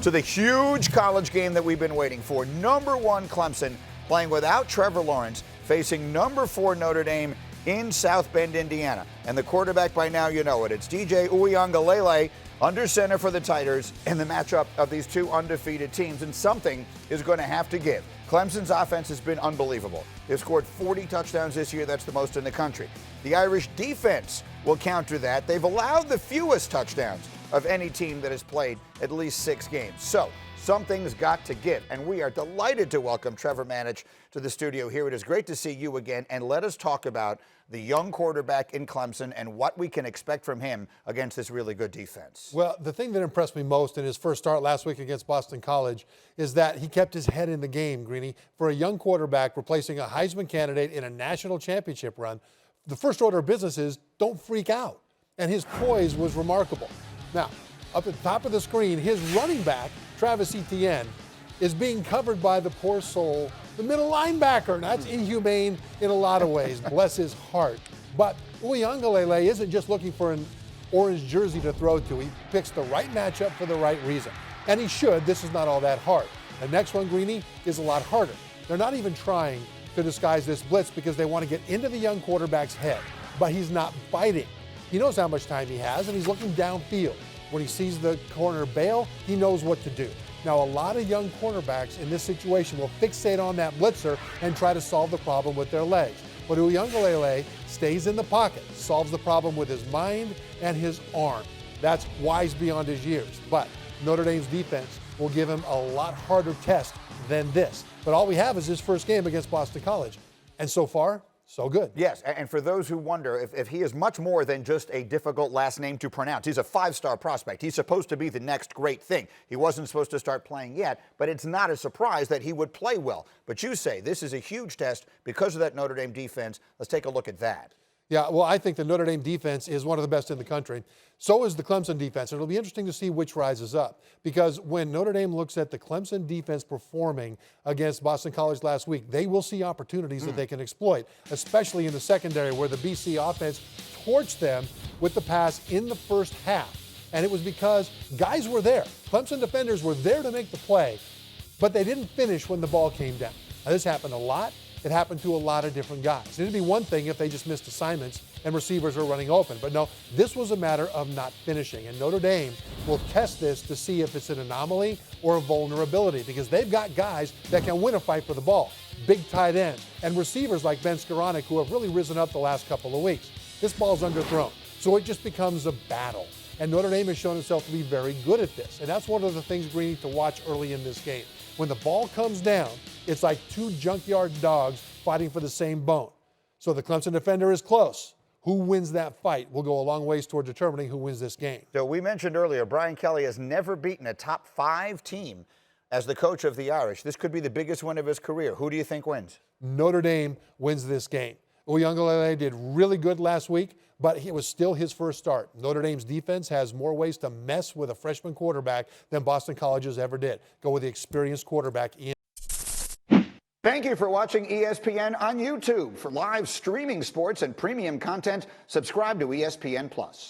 to the huge college game that we've been waiting for. Number 1 Clemson playing without Trevor Lawrence, facing number 4 Notre Dame in South Bend, Indiana. And the quarterback, by now you know it. It's DJ Uiagalelei under center for the Tigers in the matchup of these two undefeated teams. And something is going to have to give. Clemson's offense has been unbelievable. They've scored 40 touchdowns this year. That's the most in the country. The Irish defense will counter that. They've allowed the fewest touchdowns of any team that has played at least 6 games. So something's got to give, and we are delighted to welcome Trevor Matich to the studio here. It is great to see you again, and let us talk about the young quarterback in Clemson and what we can expect from him against this really good defense. Well, the thing that impressed me most in his first start last week against Boston College is that he kept his head in the game, Greeny. For a young quarterback replacing a Heisman candidate in a national championship run, the first order of business is don't freak out, and his poise was remarkable. Now, up at the top of the screen, his running back, Travis Etienne, is being covered by the poor soul, the middle linebacker. And that's inhumane in a lot of ways, bless his heart. But Uiagalelei isn't just looking for an orange jersey to throw to. He picks the right matchup for the right reason. And he should. This is not all that hard. The next one, Greeny, is a lot harder. They're not even trying to disguise this blitz because they want to get into the young quarterback's head. But he's not biting. He knows how much time he has, and he's looking downfield. When he sees the corner bail, he knows what to do. Now, a lot of young cornerbacks in this situation will fixate on that blitzer and try to solve the problem with their legs. But Uiagalelei stays in the pocket, solves the problem with his mind and his arm. That's wise beyond his years. But Notre Dame's defense will give him a lot harder test than this. But all we have is his first game against Boston College. And so far, so good. Yes, and for those who wonder if he is much more than just a difficult last name to pronounce, he's a 5-star prospect. He's supposed to be the next great thing. He wasn't supposed to start playing yet, but it's not a surprise that he would play well. But you say this is a huge test because of that Notre Dame defense. Let's take a look at that. Yeah, well, I think the Notre Dame defense is one of the best in the country. So is the Clemson defense. And it'll be interesting to see which rises up. Because when Notre Dame looks at the Clemson defense performing against Boston College last week, they will see opportunities that they can exploit, especially in the secondary where the BC offense torched them with the pass in the first half. And it was because guys were there. Clemson defenders were there to make the play, but they didn't finish when the ball came down. Now, this happened a lot. It happened to a lot of different guys. It'd be one thing if they just missed assignments and receivers are running open. But no, this was a matter of not finishing. And Notre Dame will test this to see if it's an anomaly or a vulnerability because they've got guys that can win a fight for the ball. Big tight ends and receivers like Ben Skoranek who have really risen up the last couple of weeks. This ball's underthrown. So it just becomes a battle. And Notre Dame has shown itself to be very good at this. And that's one of the things we need to watch early in this game. When the ball comes down, it's like two junkyard dogs fighting for the same bone. So the Clemson defender is close. Who wins that fight will go a long ways toward determining who wins this game. So we mentioned earlier, Brian Kelly has never beaten a top 5 team as the coach of the Irish. This could be the biggest win of his career. Who do you think wins? Notre Dame wins this game. Uiagalelei did really good last week, but it was still his first start. Notre Dame's defense has more ways to mess with a freshman quarterback than Boston College's ever did. Go with the experienced quarterback. Thank you for watching ESPN on YouTube. For live streaming sports and premium content, subscribe to ESPN+.